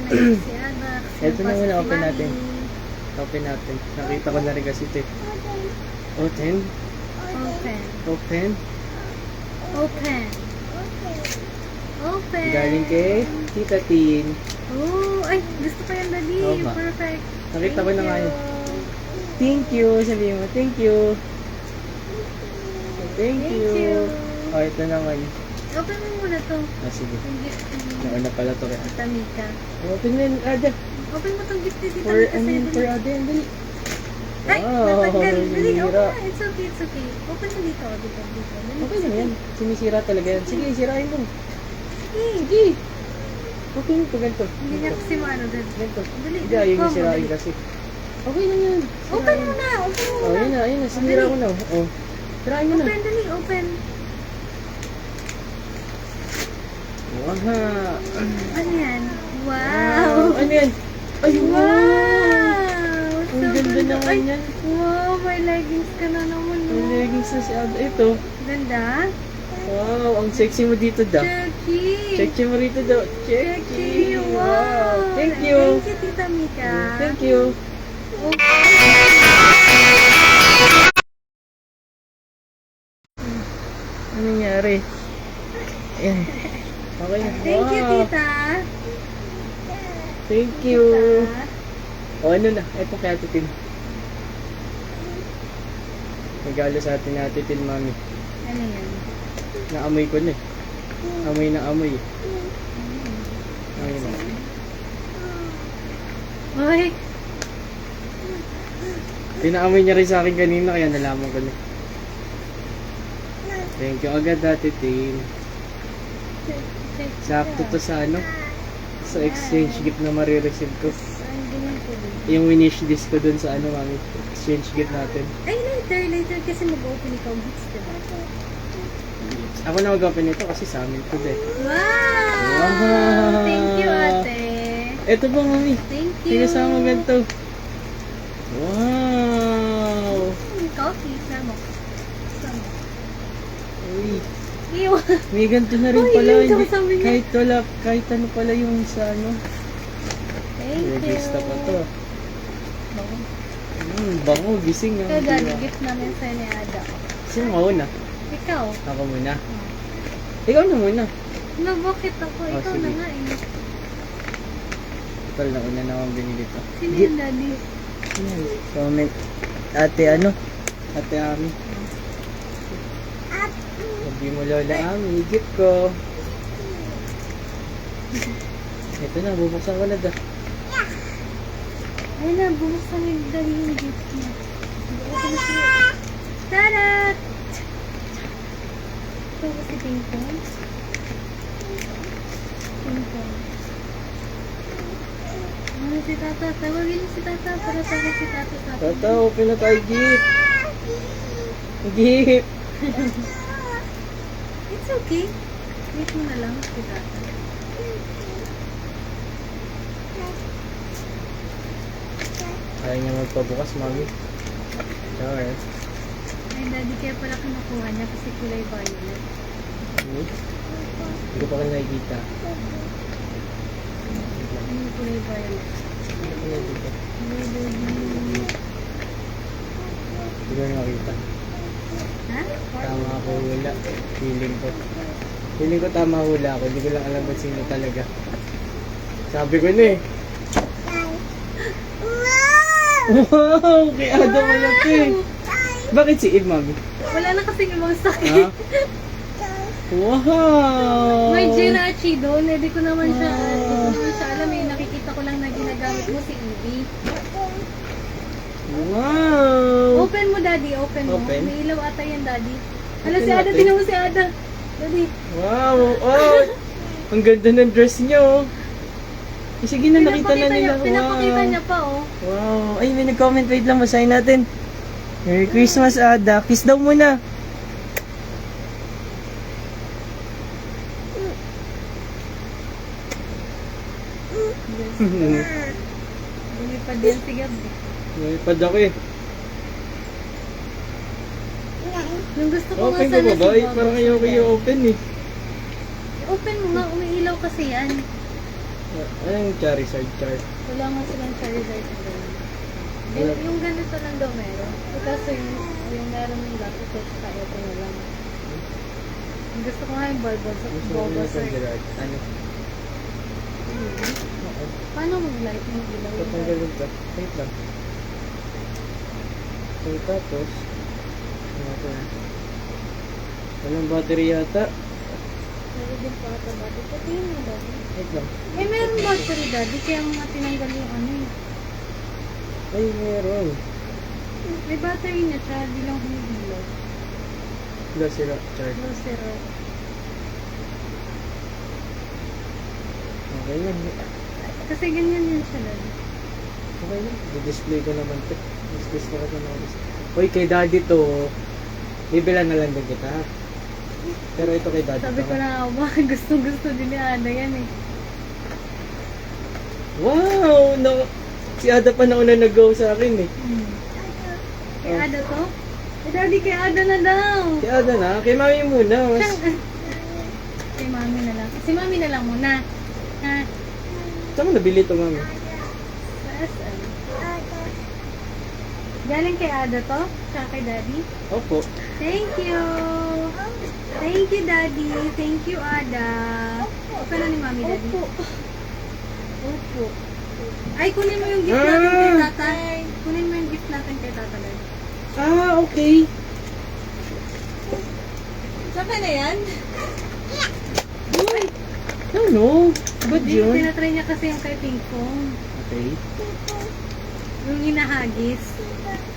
Si Ada. Ito na muna, open natin. Open natin. Nakita ko na rin kasi ito. Open? Open. Open? Open. Open. Galing kay Tita Tin. Oh, ay, gusto ko yan, Daddy. Oo ba? Perfect. Nakita ko na nga yun. you. Thank you. Sabihin mo, thank you. Thank you. Oh, ito naman. Open mo muna to. Ah, sige. Yung gift ni Nauna pala to kaya. Tita Mika. Open mo yun, Ada. Open mo tong gift ni Tita For, Mika I mean, sa'yo. for Dali. Ada, yan, dali. Ay, Wow, natanggal. Dali, sumira. open na. It's okay, it's okay. Open mo dito. Dito. Dali. Okay lang yan. Sumisira talaga yan. Sige, sirain mo. Sige. Sige. Okay mo ito, ganito. Hindi niya kasi maano din. Ganito. Dali. Hindi, ayaw Go yung mo, sirain dali. kasi. Okay lang yan. Open mo na. Open mo Oh, na. yun na. Sinira Dali. ko na. Oh. Sirain mo na. Open, dali. Open. Wow. Ano yan? Wow. Ano yan? Ay, wow. Wow. Ang ganda naman Ay, yan. wow. May leggings ka na naman. May No? leggings na si Ada. Ito. Ganda. Wow, ang sexy mo dito daw. Chucky. Check mo rito daw. Chucky. Wow. Thank you. Thank you, Tita Mika. Thank you. Ano nangyari? Ayan. Okay na. Thank you, Wow. Tita. Thank you. Tita. O ano na? Ito kay Ate Tin. Regalo sa atin ni Ate Tin, Mami. Ano yan? Naamoy ko na eh. Amoy na amoy eh. Ayun na. Uy. Pinaamoy niya rin sa akin kanina kaya nalaman ko na. Thank you agad Ate Tin. Sakto to sa ano? Sa exchange gift na marireceive ko. Ang ganyan ko din. Yung winish list ko dun sa ano, Mami. Exchange gift natin. Ay, later kasi mag-open ikaw gifts, diba? Ako na mag-open nito kasi sa amin to eh. Wow! Wow! Thank you, ate. Ito po, Mami. Thank you. Pinasama ganito. Wow! Coffee, samo. Samo. Uy. Ew. May ganito na rin Uy, pala. yun, Hindi, sabi niya. kahit wala, kahit ano pala yung sa ano. Thank you. Register pa to. Bango, gising Ito, ah. daddy, gift namin sa ni Ada. Sino mauna? Ikaw. Ako muna. Ikaw na muna. No, bakit ako? Oh, Ikaw sige. na nga eh. Total na una na akong binili to. Sino yung daddy? Yan. Comment. Ate ano? Ate Ami. Sabi mo Lola Ami, gift ko. Ito na, bubuksan ko na da. Ay na, bumuksan yung daddy yung gift niya. Tada! Ito ba si Pinkpong? Pinkpong. Ano si Tata? Tawagin mo si Tata para tawag si Tata sa atin. Tata, open na tayo gift. Gift. It's okay. Wait mo na lang si Tata. Kaya niya magpabukas, Mami. Sure. Ay, daddy, kaya pala kinukuha niya kasi kulay violet. Hindi ko pa ka nakikita. Ano yung kulay violet? Hindi ko nakikita. Ay, daddy. Hindi ko nakikita. Ha? Tama ako hula. Feeling ko. Feeling ko tama hula ako. Hindi ko lang alam kung sino talaga. Sabi ko na eh. Wow! Kay Ada malaki. Bakit si Eve, Mami? Wala na kasing ibang Ha? sakit. Wow! May Ginachi doon. Hindi ko naman siya, Wow. hindi ko naman siya alam eh. Nakikita ko lang na ginagamit mo si Evie. Wow! Open mo, daddy. Open mo. Open? May ilaw ata yan, daddy. Hala, Open si Ada. natin. Tingnan mo si Ada. Daddy. Wow! Oh! Ang ganda ng dress niyo. Eh, sige na, nakita na nila. Pinapakita Wow! niya pa, oh. Wow! Ay, may nag-comment. Wait lang, masahin natin. Merry Christmas, Ada. Kiss daw muna. Lumipad yan si Gabi. Nalipad ako eh. Yung gusto ko Open nga ka sana ba ba? si Bob. Parang ayaw kayo open eh. Open mo nga, umiilaw kasi yan. Anong Charizard char? Wala nga silang Charizard na gano'n. Wala. Yung ganito lang daw meron. Eh, kaso yung meron ng lapis at saka ito na lang. Gusto ko nga yung Gusto ko yung Bulbasaur. Gerard. Ano? Paano mag-light yung ilaw? Tatanggalin ka. Wait lang. So, tapos, ano ito? Walang battery yata. Meron din pa ata battery. Pati yun yung daddy. Wait lang. Eh, meron battery daddy. Kaya mga tinanggal yung ano eh. Ay, meron. May battery na siya. Di lang humihilaw. Wala sila. Char. No, zero. Okay lang. Kasi ganyan yun siya daddy. Okay lang. Di-display ko naman ito. Gusto ko ito na. Uy, kay daddy to. Bibilan na lang din kita. Pero ito kay daddy Sabi to. ko na nga ba, gustong-gusto din ni Ana yan eh. Wow! No, si Ada pa nauna nag-go sa akin eh. Kay Ada to? Eh, daddy, kay Ada na daw. Si Ada na, kay mami muna. Mas... Kay mami na lang. Si mami na lang muna. Ha? Saan mo nabili ito, mami? Sa SM. Galing kay Ada to? Tsaka kay daddy? Opo. Thank you! Thank you, daddy. Thank you, Ada. Okay na ni mami, daddy? Opo. Ay, kunin mo yung gift natin kay tata. Kunin mo yung gift natin kay tata, daddy. Ah, okay. Saan ka na yan? Ano? Ba't Hindi, yun? tinatry niya kasi yung kay Ping Pong. Okay. Yung hinahagis.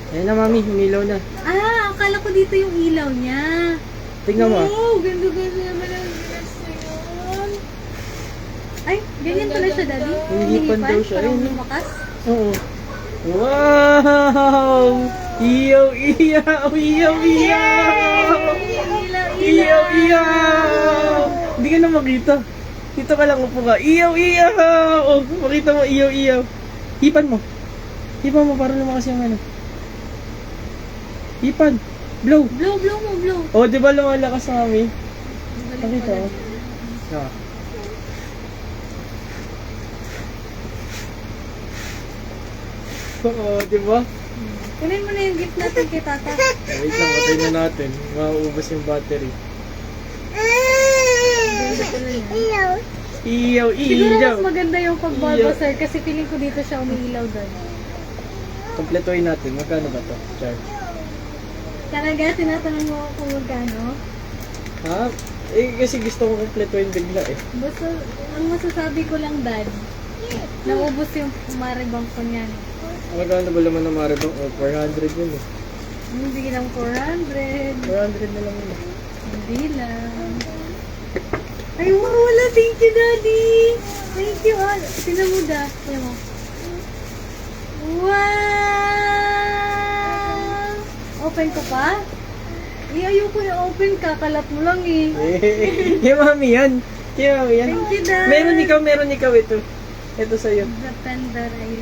Ayan na, mami. Humilaw na. Ah, akala ko dito yung ilaw niya. Tignan mo. Wow, ganda-ganda naman ang gilas na yun. Ay, ganyan pala siya, daddy. Hinihipan daw siya. Parang Ayun. lumakas. Oo. Wow! Iyaw, iyaw, iyaw, iyaw! Iyaw, iyaw! Hindi ka na makita. Dito ka lang upo ka. Iyaw, iyaw! Oh, makita mo, iyaw, iyaw. Hipan mo. Hipan mo para lumakas yung ano. Hipan. Blow. Blow, blow mo, blow. Oh, di ba lumalakas na kami? Balik Pakita pala. mo. Ah. Oo, di ba? Kunin mo na yung gift natin kay tata. Wait lang, patay na natin. Mauubos yung battery. Ganda pala yan. Iyaw, Siguro iyaw. mas maganda yung pag-Bulbasaur kasi feeling ko dito siya umiilaw doon. Kompletuhin natin. Magkano ba to? Char. Talaga, tinatanong mo ako kung magkano? Ha? Eh, kasi gusto ko kompletuhin bigla eh. Basta, ang masasabi ko lang, Dad, naubos yung maribang ko niyan. Magkano ba laman ng Maribang? Oh, 400 yun eh. Hindi lang 400. 400 na lang yun eh. Hindi lang. Ay, wala. Thank you, Daddy. Thank you, all. Tingnan mo, Da. Tingnan mo. Wow! Open ko pa? Ayoko yung open. Kakalat mo lang eh. Kaya mami yan. Kaya mami yan. Thank you, Dad. Meron ikaw ito. Ito sa'yo. The tender ay...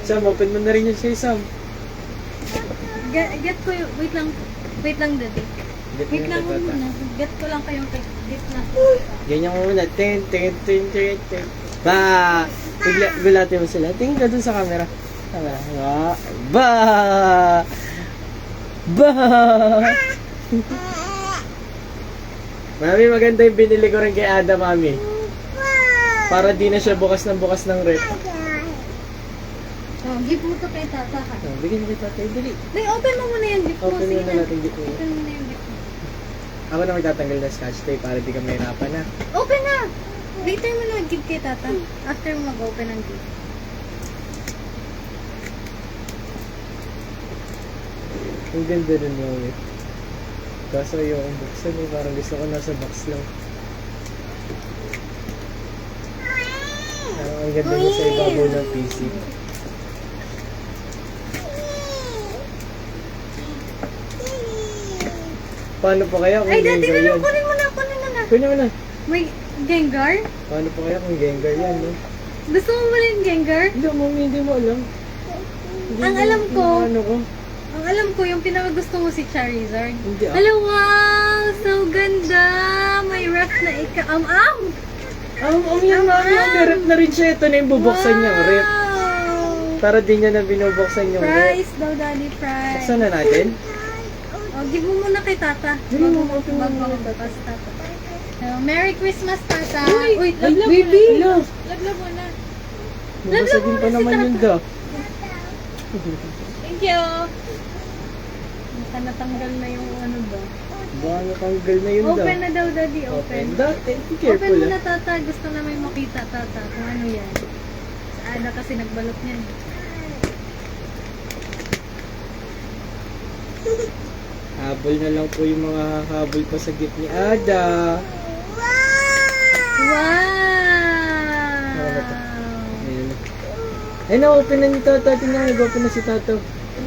Sam, open mo na rin yun sa'yo, Sam. Get ko yung... Wait lang, Daddy. Wait lang mo muna. Get ko lang kayong gift na. Ganyan mo muna. Ten. Ba! Gulatin mo sila. Tingin ka dun sa camera. Ba! Ba! Ba! Mami, maganda yung binili ko rin kay Ada, mami. Para di na siya bukas ng rep. Oh, give mo to kay tata ha. Oh, bigyan mo kay tatay. Dali. Day, open mo muna yung gift mo. Open Sige muna na. natin gift mo. Open mo na yung gift mo. Ako na magtatanggal ng scotch tape para di ka mahirapan na. Open na! Later mo na give kay tata. After mo mag-open ang gift. Ang ganda rin yung eh. Kaso yung buksan eh, parang gusto ko nasa box lang. Ang ganda niya sa ibabaw ng PC. Paano pa kaya kung Ay, dati Gengar na lang. yan? Kunin mo na. Kunin mo na. Kunin mo na. May Gengar? Paano pa kaya kung Gengar yan, no? Gusto mo ba yung Gengar? Hindi, mami, hindi mo alam. Ang alam ko, Ano ko? ang alam ko, yung pinakagusto mo si Charizard. Hindi ah. Hello, wow! So ganda! May ref na ika-am-am! Yan mami, may rep na rin siya. Ito na yung bubuksan niya, rep. Para di niya na binubuksan yung rep. Prize daw, daddy, prize. Buksan na natin. Oh, give mo muna kay tata. Dali mo, open mo muna, Bago pas tata. Merry Christmas, tata. Ay, Uy, laglag mo baby! na. Laglag mo na. Mabasagin pa naman yun daw. Thank you. Natanggal na yung ano ba. Baka natanggal na yun daw. Open na daw, daddy. Open. Be Open careful mo ah. na, tata. Gusto na may makita, tata. Kung ano yan. Sa Ada kasi nagbalot niyan. Habol na lang po yung mga habol pa sa gift ni Ada. Wow! Ayun na. Ay, na-open na ni Tata. Tingnan, nag-open na si Tato.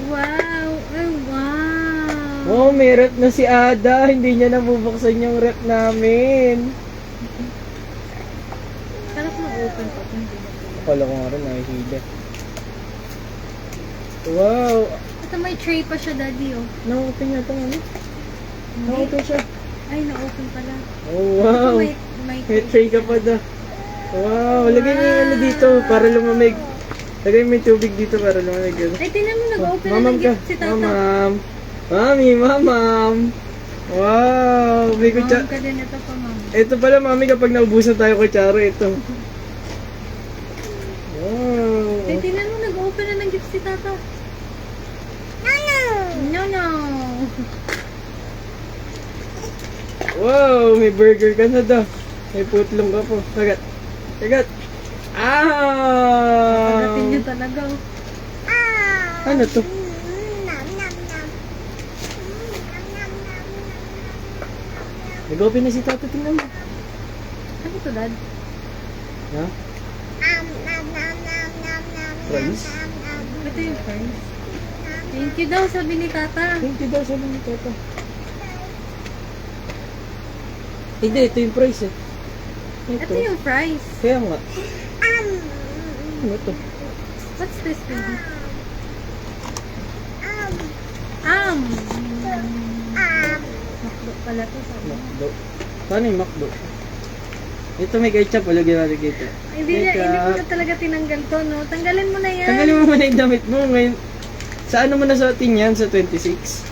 Wow! Ay, wow! Oh, may rep na si Ada. Hindi niya nabubuksan yung rep namin. Sarap mo open pa kung hindi mo. Akala ko nga rin, nakihila. Wow! Ito may tray pa siya, daddy, oh. Na-open niya ito, ano? Hindi. Na-open siya. Ay, na-open pala. Oh, wow! Ito may May tray ka pa da. Wow! Lagay mo yung ano dito para lumamig. Lagay mo yung tubig dito para lumamig. Ay, tinan mo, nag-open na Mamam ng ka. gift si tata. Mamam. Mami, mamam. Wow! May kutsa. Mamam ka din, ito pa, mami. Ito pala, mami, kapag naubusan tayo kutsara, ito. Wow! Ay, tinan mo, nag-open na ng gift si tata. No, no. Wow! May burger ka na daw. May putlong ka po. Kagat. Kagat. Ah! Pagatin niyo talaga, oh. Ano to? Nag-open na si Tata. Tingnan mo. Ano to, dad? Ha? Fries? Ito yung fries. Thank you daw, sabi ni tata. Thank you daw, sabi ni Tata. Hindi, ito yung price eh. Ito yung fries. Kaya nga. Ano to? What's this, baby? Makdo pala to, sabi. Makdo. Paano yung Makdo? Ito may ketchup. Lagyan natin ketchup. Hindi mo na talaga tinanggal to, no? Tanggalin mo na yan. Tanggalin mo muna yung damit mo. Ngayon, sa ano mo nasuotin yan? Sa 26?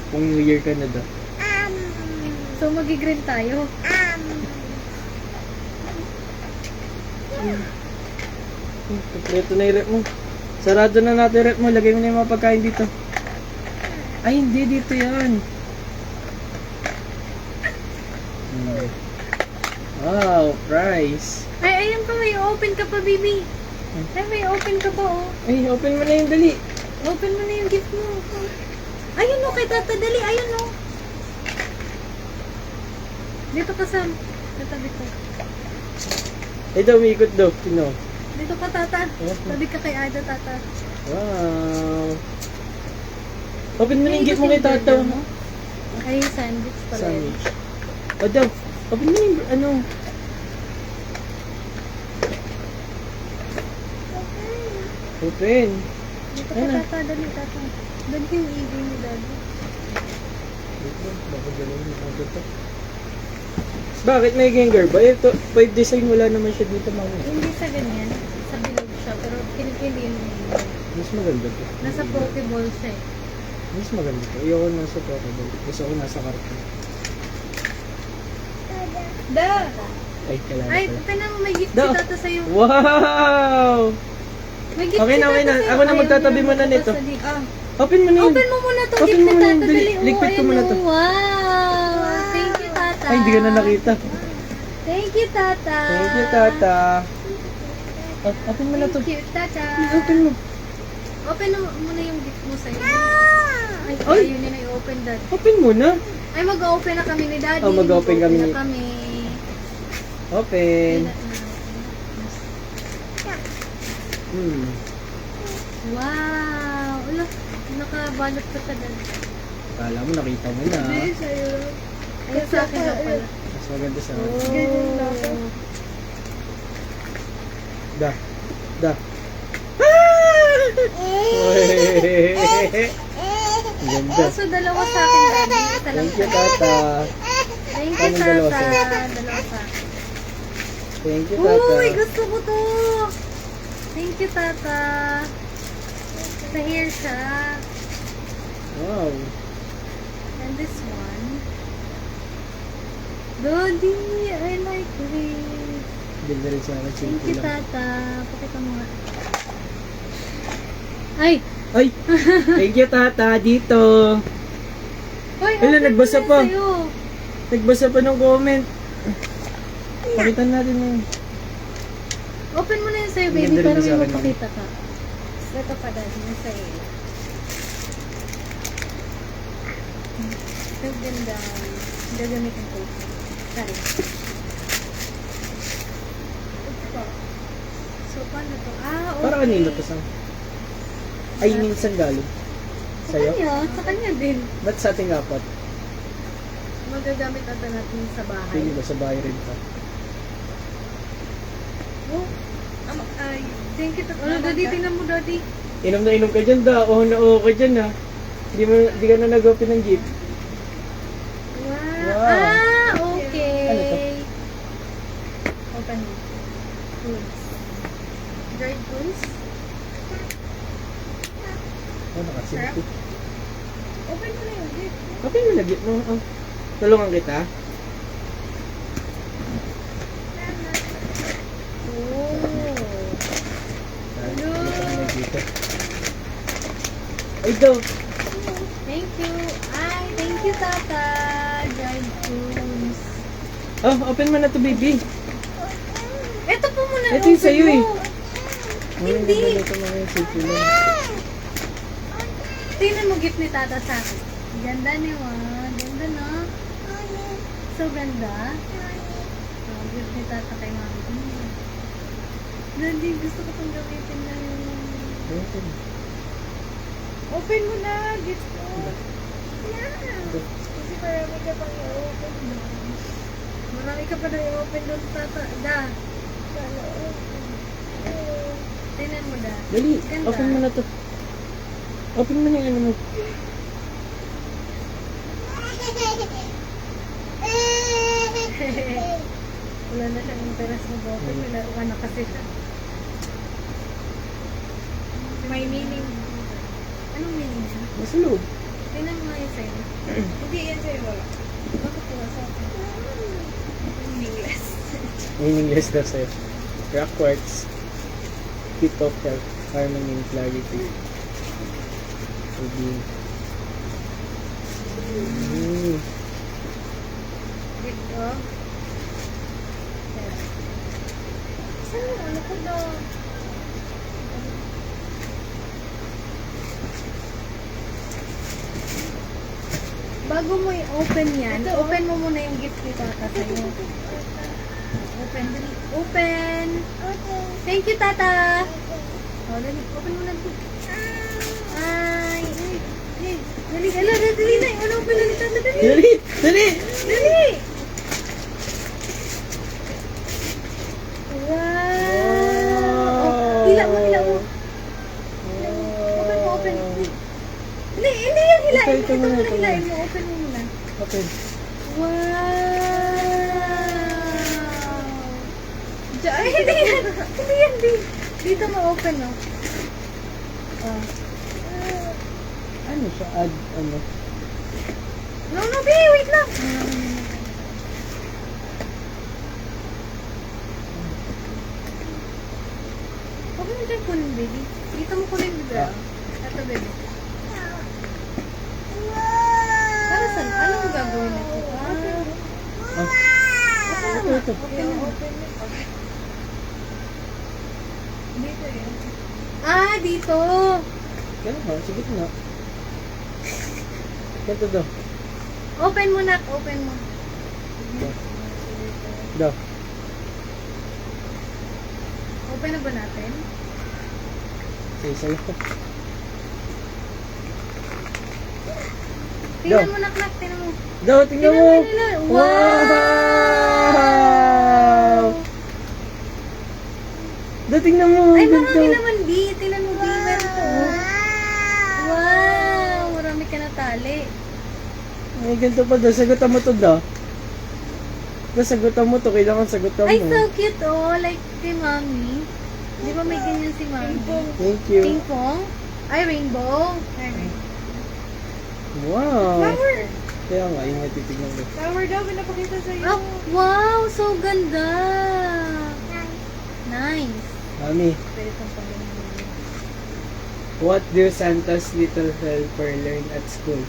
Kung New Year ka na daw. So, mag-grill tayo. Kompleto na yung rep mo. Sarado na natin yung rep mo. Lagay mo na yung mga pagkain dito. Ay, hindi. Dito yan. Wow, prize. Ay, ayun pa, may open ka pa, baby. Ay, may open ka pa, oh. Ay, open mo na yung dali. Open mo na yung gift mo. Ayun, oh, kay tata, dali. Ayun, oh. Dito ka, Sam. Tatabi ko. Ito, umiikot daw. Tino. Dito ka, tata. Tabi ka kay Ada, tata. Wow. Open mo na yung gift mo kay Tata. Ay, sandwich pala yun. Sandwich. O daw, open mo na yung, ano. Open. Dito ka, Ayun na. tata. Dali, tata. Dali yung ibig ni daddy. Bakit may ganger ba? Ito, by design wala naman siya dito mga. Hindi sa ganyan. Sa bilog siya. Pero pinipiliin mo yun. Mas maganda to. Nasa Pokeball siya eh. Mas maganda to. Ayoko nasa portable. Gusto ko nasa karton. Da! Ay, kailangan Ay, pala. tingnan mo, may gift si Da! tata sa'yo. Wow! May gift Okay si na, okay tata na. sa'yo. Ako na Ayaw magtatabi niya mo na nito. magbukas sa di- Ah. Open mo na yun. Open mo muna to. Open Gift mo ni muna tata. yun. Dali. Dali. Oh, Ligpit ko ayan, muna to. oh. Wow! Thank you, tata. Ay, hindi ka na nakita. Thank you, tata. Thank you, Tata. Oh, open mo na to. Thank you, tata. Open mo. Open mo muna yung gift mo sa'yo. Ay, Ay! ayun na i-open, dad. Open mo na. Ay, mag-open na kami ni daddy. Oh, mag-open kami na ni- kami. Open. Wow! Ala, nakabalot ka sa dad. Kala mo, nakita mo na. sa'yo. Ayun sa akin lang pala. Mas maganda sa akin. Oh. Da. Da. Uy. Ang ganda. So, dalawa sa akin, daddy. Isa lang Thank you, sa'yo. Tata. Thank Thank you, Anong dalawa Tata. sa'yo? Dalawa sa akin. Thank you, Tata. Uy, gusto ko to. Thank you, Tata. Sa hair siya. Wow. And this one. Daddy, I like this. Ganda rin sa akin. Thank you, Simple lang. Tata. Pakita mo nga. Ay! Ay! Thank you, Tata. Dito. Hoy, Wala, open nagbasa mo na pa. sa'yo. Nagbasa pa ng comment. Pakita natin yun. Open mo na yun sa'yo, baby, Ganda rin para sa may akin, mapakita ka. Ito pa, Daddy, na sa'yo. Ang ganda. Gagamitin ko. Sorry. So, paano to? Ah, okay. Para kanino to sa... Ay, minsan galing. Sa Sa'yo? kanya, sa kanya din. Ba't sa ating apat? Magagamit ata natin sa bahay. Pili ba sa bahay rin pa? Oh, ay, thank you. Ano, Daddy, tingnan mo, Daddy. Inom ka dyan da. Oo na oo ka dyan ha. Di ka na nag-open ng jeep. Wow. Wow. Ah, okay. Ano to? Open mo. Fruits. Dried fruits. Oh, nakasimpi. Open mo na yun. Dave. Okay mo lagi mo. Oh. Tulungan kita. Oh. Hello. Dito. Ay daw. Thank you. Ay, thank you, Tata. Dried fruits. Oh, open mo na to, baby. Ito po muna. Ito yung open sa'yo, mo. eh. Hindi. Ito mga yung simple lang. Tingnan mo gift ni Tata sa akin. Ganda ni Juan. Ganda, no? So ganda. Oh, gift ni Tata kay Mami. Daddy, gusto ko pang gamitin na yun. Open. Open mo na, gift ko. Kasi marami ka pang i-open doon. Marami ka pa na i-open doon, Tata. Da. Tingnan mo, da. Dali, Ganda. open mo na to. Open mo na yung ano mo. Wala na siyang interest na open. Wala na kasi siya. May meaning. Anong meaning siya? Nasa loob. Tingnan mo nga yung sa'yo. Hindi yan sa'yo, wala. Bakit wala sa akin? Meaningless. Meaningless daw sa'yo. Rock quartz. Keep of health. Harmony and clarity. Being. Dito. Ayan. Saan yung ano ko daw? Bago mo i-open yan, open mo muna yung gift ni Tata sa'yo. Open, dali. Open! Thank you, Tata! O, dali. Open mo na ito. Ay! Ay! Dali, ala, dali na. Ano, open na ni Tata, dali. Dali! Dali! Dali! Wow! Oh, hila mo, hila mo. Open mo, open. Hindi, hindi yan hilain. Ito, Ito ito muna, muna ito hilain muna. mo. Open mo muna. Open. Wow! Ay, hindi yan. Hindi yan, di. Dito mo open, no? Oh. Ano siya? Add, ano? No, no, be, wait lang. Huwag mo dyan kunin, baby. Dito mo kunin, baby. Ito, baby. Para saan? Anong gagawin nito? Ah, ito, ito. Open mo. Dito yun. Ah, dito. Ganun ba? Sige na. Ganito daw. Open mo, nak. Open mo. Daw. Open na ba natin? Sige, sa'yo. Tingnan mo, nak. Tingnan mo. Daw, tingnan mo! Tingnan mo. Wow! Daw, tingnan mo! Ay, Ganda. marami naman, B. Tingnan mo, B. Meron to. Wow! Marami ka na tali. Ay, ganito pa daw. Sagutan mo to daw. Sagutan mo to. Kailangan sagutan Ay, mo. so cute oh. Like kay Mami. Di ba may ganyan si Mami? Thank you. Ping pong. Ay, rainbow. Wow. Flower. Kaya nga, yung natitignan ko. Flower daw, pinapakita sa'yo. Oh, wow, so ganda. Nice. Mami, Pwede kong pagawin. what do Santa's little helper learn at school?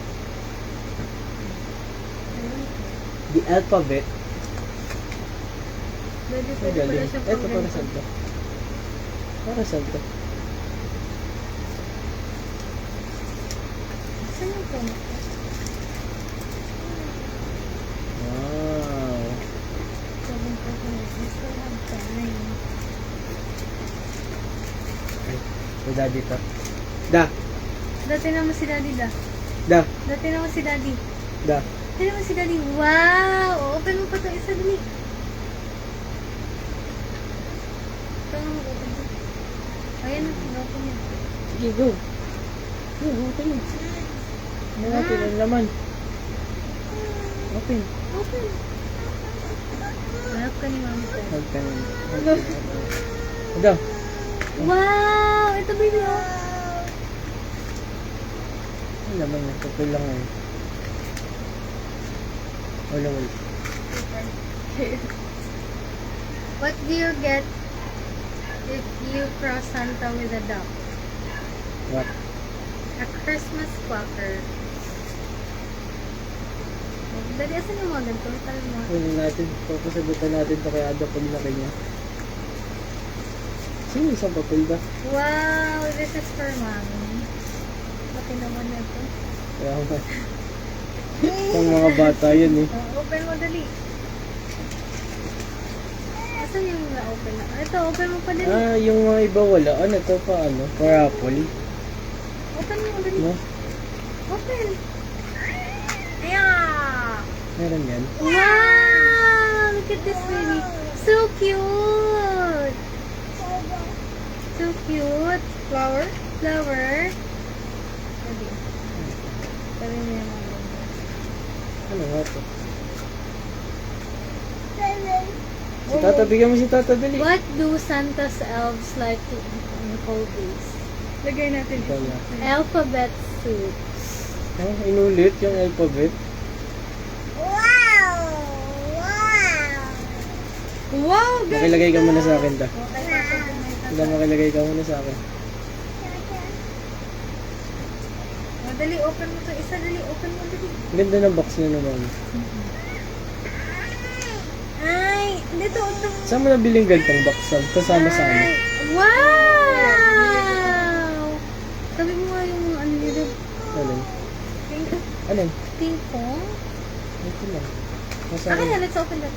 The alphabet. Pwede Ang pala galing. siya Ito para pag- saan to? Para saan to? Saan yung phone? Wow. 7 We still have time. Ay, may daddy to. Da. Dati naman si Daddy da. Da. Dati naman si Daddy. Da. Dati naman si Daddy. Wow! Open mo pa ito isa dali. Open mo, open mo. Ayan na, open mo. Sige, go. Go, open mo. Ano natin ang laman? Open. Open. Hanap ka ni Mami Ted. Huwag ka na. Da. Wow! Ito baby oh. Ang laman na. Kapal lang ngayon. Wala, wala. What do you get if you cross Santa with a duck? What? A Christmas quacker. Dali, asan yung mga ganito? Tara mo. Kunin natin. Papasagutan natin ito kay Ada pag laki niya. Sino yung isang papel ba? Wow! This is for Mommy. Laki naman ito. Kaya ba? Pang mga bata yun eh. Open mo dali. Asan yung na-open na? Ito, open mo pa dali. Ah, yung mga iba wala. Ano to pa ano? Parapol. Open mo dali. No? Open. Yeah! Meron yan. Wow! Look at this baby. So cute! So cute. Flower? Flower. Dali. Dali mo yung mga ganyan. Ano nga to? Si Tata, bigyan mo si Tata, dali. What do Santa's elves like to eat on cold days? Lagay natin Ikaw na. Alphabet soup. Ah, inulit yung alphabet. Wow! Makilagay ka muna sa akin, ta. Okay, Hindi, makilagay ka muna sa akin. dali, open mo to. Isa, dali, open mo, dali. Ang ganda ng box niya naman. Ay, dito, ito. Saan mo nabiling gantong box? Kasama sa ano? Ay, wow! Sabi mo nga yung mga ano nila. Alin? Ping Alin? ping pong. Ito lang. Nasa Akin na, akin. let's open that.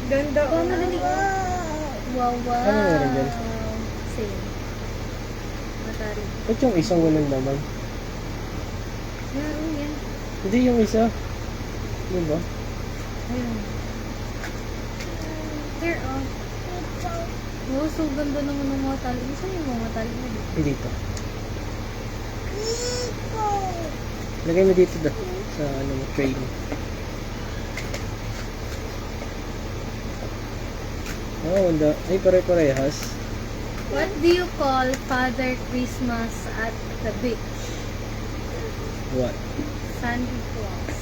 Ganda. Oh, dali. Wow, wow. Ano meron dyan? Same. Matari. Ba't yung isang walang naman? Meron yan. Hindi yung isa. Di ba? Ayun. Here, oh. Wow, so ganda naman ng mga tali. Saan yung mga tali mo dito? Dito. Lagay mo dito daw. Sa ano mo, tray mo. Oh, wala. Ay, pare-parehas. What do you call Father Christmas at the beach? What? Sandy Claus.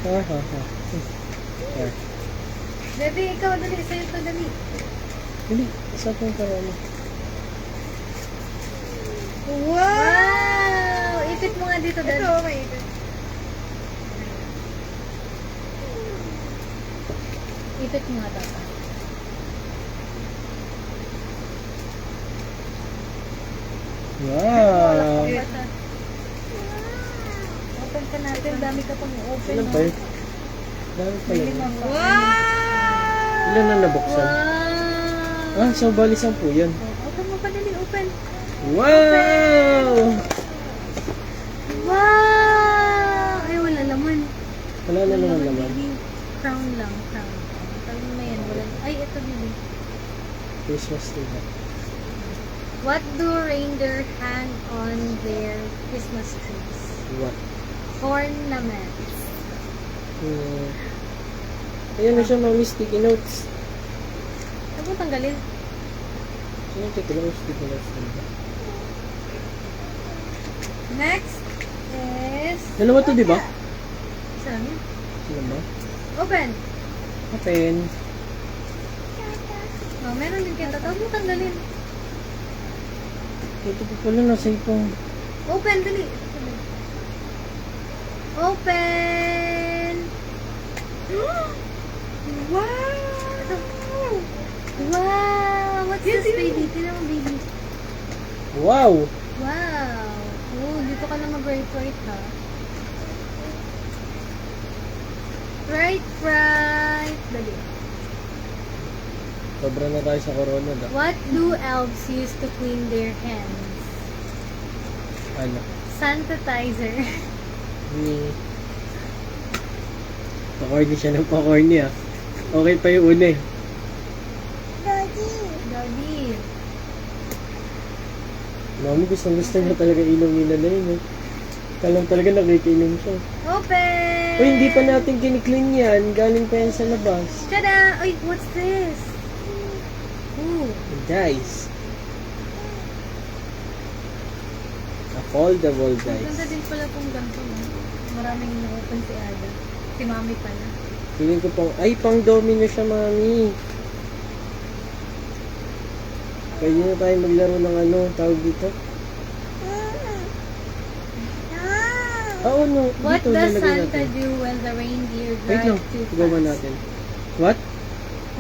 Ha, ha, ha. Ah. Baby, ikaw dali. Sa'yo to dali. Hindi. Isa pong karami. Wow! Ipit mo nga dito dali. Ito, may ipit. Ipit mo nga tata. Wow! Open ka natin. Dami ka pang open. Ilan pa yun? Dami pa yun. Wow! Ilan na nabuksan? Wow! Ah, so bali 10 yan. Open mo pa dali. Open. Wow! Wow! Ay, wala laman. Wala na naman naman. Baby. Crown lang. Crown. Sabi mo yan. Wala. Ay, ito baby. Christmas tree na. What do reindeer hang on their Christmas trees? What? Ornaments. Ayan na siya, mami, sticky notes. Ano mo tanggalin? Sino teka lang yung sticky notes nila? Next is... Dalawa to, di ba? Isa lang yun. Sino ba? Open. Open. Oh, meron din kaya tatawag mo tanggalin. Ito pa pala nasa ipong. Open, dali. Open! Wow! Wow! What's this, baby? Tingnan mo, baby. Wow! Wow! Oh, dito ka na mag-right, ha? Right. Dali. Sobra na tayo sa corona, da. What do elves use to clean their hands? Ano? Sanitizer. Pa-corny siya ng pa-corny, ah. Okay pa yung una, eh. Daddy. Mami, gusto niya talaga inom-inom na yun, eh. Kalang talaga nakikinom siya. Open! Uy, hindi pa natin kiniklin yan. Galing pa yan sa labas. Tada! Uy, what's this? Ooh. Dice. A foldable Maganda dice. din pala kung ganito, no? Maraming na-open si Ada. Si Mami pala. Feeling ko pang, ay, pang domino siya, mami. Pwede na tayo maglaro ng ano, tawag dito. Oo, no. What Dito, does nilagay Santa natin. do when the reindeer Wait lang, drive too gawa fast? natin. What?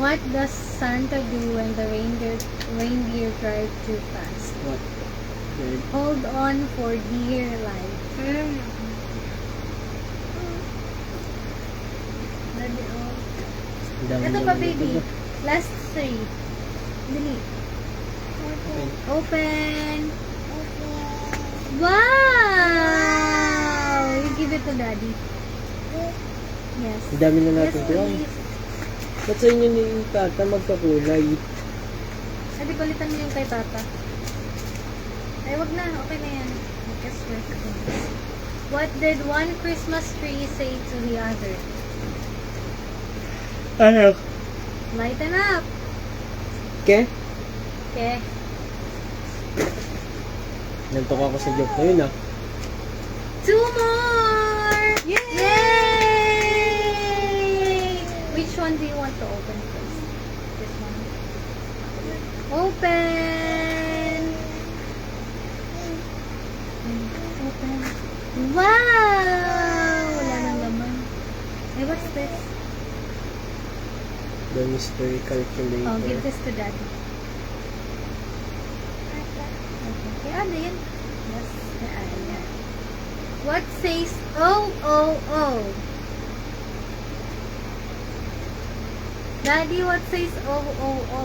What does Santa do when the reindeer drive too fast? What? Good. Hold on for dear life. Daddy, oh. Ang dami Ito naman pa, ito. baby. Last 3. Dali. Okay. Open. Wow! You give it to Daddy. Yes. Ang dami na natin Yes, ito. please. Ba't sa inyo ni Tata magkakulay? Adi, palitan mo yung kay Tata. Ay, wag na. Okay na yan. Because we're close. What did one Christmas tree say to the other? Ano? Lighten up. Okay? Okay. Nantok ako sa joke na yun, ah. 2 more! Yay! Which one do you want to open first? This one. Open! Open. Wow! Wala nang laman. Hey, what's this? The mystery calculator. Oh, give this to Daddy. Okay, ano yan? Yes, yan. What says O-O-O? Daddy, what says O-O-O?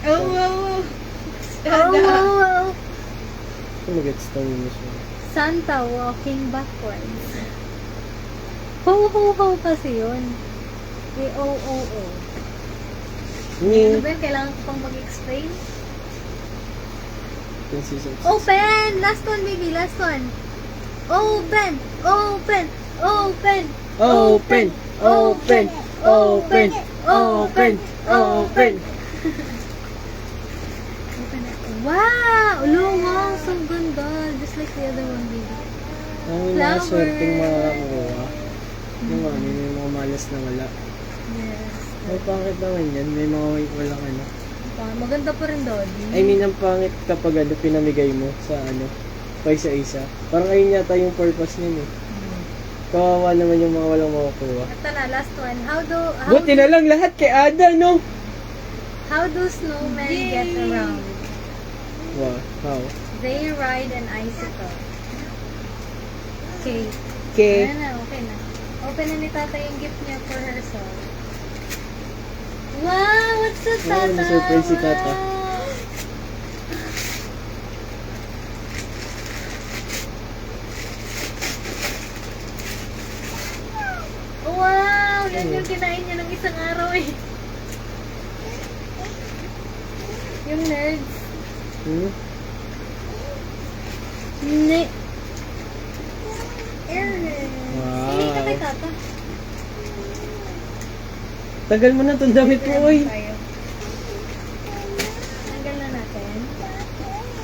O-O-O. O-O-O. Ito mag-gets to yun siya. Santa walking backwards. Ho-ho-ho kasi yun. Eh, O-O-O. Ano ba yun? Kailangan ko pang mag-explain? Open! Last one, baby. Last one. Open! Open! Open! Open! Open! Open! Open! Open! Open na. Wow! Wow! So ganda. Just like the other one, baby. Ang mga swerteng makakakuha. Yung ano, may mga malas na wala. Yes. Ay, pangit naman yan. May mga walang ano. Maganda pa rin, Daddy. I mean, ang pangit kapag ano, pinamigay mo sa ano, pa isa-isa. Parang ayun yata yung purpose niyan, eh. Kawawa naman yung mga walang makukuha. Ito na, last one. How Buti na lang lahat kay Ada, no? How do snowmen get around? Wow, how? They ride an icicle. Okay. Okay. Ayan na, okay na. Open na ni Tata yung gift niya for herself. Wow! What's the Wow, Tata? na-surprise si Tata. Wow! Yan yung kinain niya ng isang araw eh. Yung nerds. Wow. Sige ka kay Tata. Tagal mo na itong damit mo, oy. Tayo. Tanggal na natin.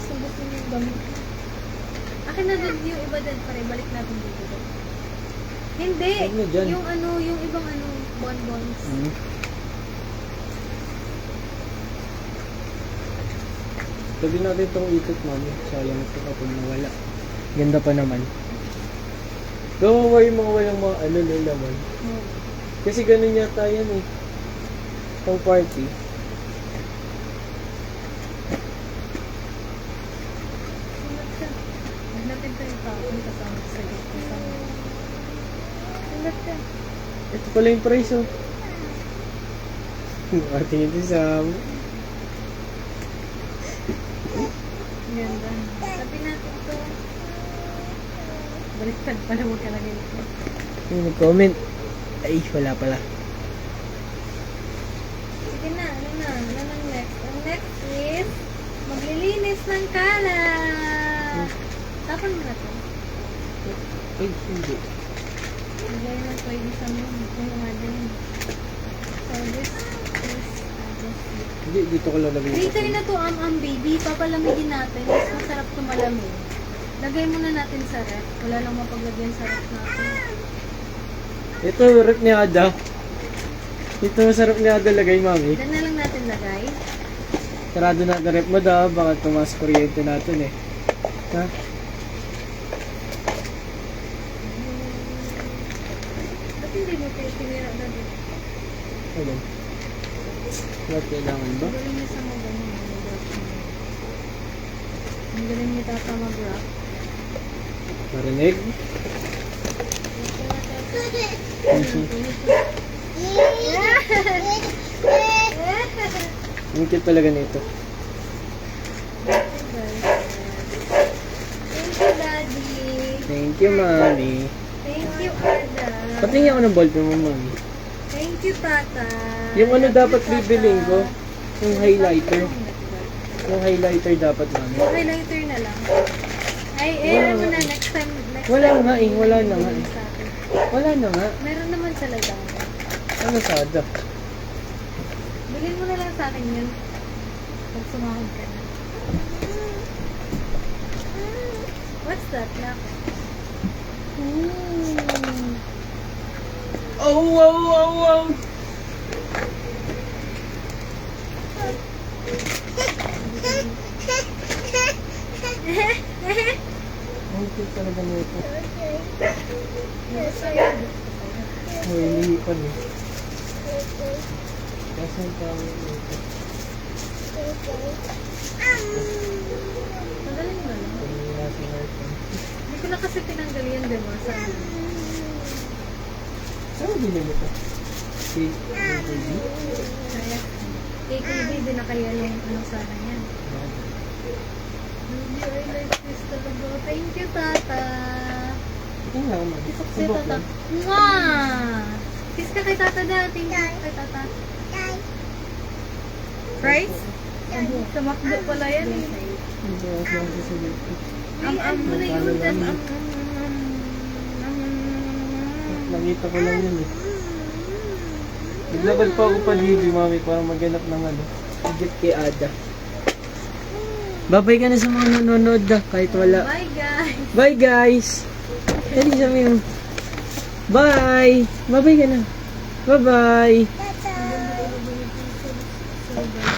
Subok mo yung gamit. Akin na din yung iba din pare. Balik natin dito. Hindi. Huwag na dyan. Yung ano, yung ibang ano, bonbons. Hmm. Sabi natin itong ikot, mami. Sayang ito kapag nawala. Ganda pa naman. Gawawa yung mga walang mga ano na naman. Oh. Kasi ganun yata yan eh. Pang party. Sumat ka. Huwag natin ito yung tapon kasama sa gitna. Sumat ka. Ito pala yung price oh. Nakatingin din sa... Ganda. Sabi natin ito. Baliktad pala mo kalagay ito. Yung nag-comment. Ay, wala pala. Sige na, ano na? Ano nang next? Ang next is maglilinis ng kalat. Tapon mo na ito. Ay, hindi. Lagay na pwede sa mo. Ito yung nga din. So this is Hindi, dito ko lalagay. later na to baby. Papalamigin natin. Mas masarap to malamig. Lagay muna natin sa ref. Wala lang mapaglagyan sa ref natin. Ito, rep ni Ada. Ito, masarap ni Ada lagay, mami. Diyan na lang natin lagay. Sarado na ang rep mo daw. Baka tumas kuryente natin eh. Ha? Ba't hindi mo kayo tinira na dito? Ayun. What kailangan ba? Ang galing niya sa mga ganyan. Mag-wrap niya. Ang galing niya tata mag-wrap. Marinig? Ang cute talaga nito. Thank you, Daddy. Thank you, mami. Thank you, Ada. Patingin ako ng ballpen mo, mami. Thank you, Tata. Yung ano Love dapat you, Tata. bibiling ko? Yung highlighter. Yung highlighter dapat, mami. Yung highlighter na lang. Ay, ano mo na, next time. Next Wala time, nga eh, wala na nga eh. sa akin. Wala na nga. Meron naman sa Lazada. Ano sa Ada? Bilhin mo na lang sa akin yun. Pag sumahod ka na. What's that, Nak? Ooh. Oh, wow, wow, wow! Ang cute talaga nito. Oh, inihipan eh. Kasi ang tawag nito. Magaling mo lang. Nasa natin. Hindi ko na kasi tinanggal yan, diba? Sana. Saan mo bilhin ito? Kay KTV? Kaya, KTV, din na kaya yung ano sana yan. Baby, I like this talaga. Thank you, Tata. Ito nga naman. Kisok si Tata. Mwah! Kiss ka kay Tata daw. Thank you kay Tata. Fries? Sa McDo pala yan eh. Hindi ako lang sasabihin. Mo na yun. Nakita ko lang yun eh. Naglakad pa ako pa dito, mami, para maghanap ng ano. Higit kay Ada. Babay ka na sa mga nanonood kahit wala. Bye, guys. Bye guys! Dali sabi mo. Bye! Babay ka na. Bye-bye! Ang ganda talaga nito. So,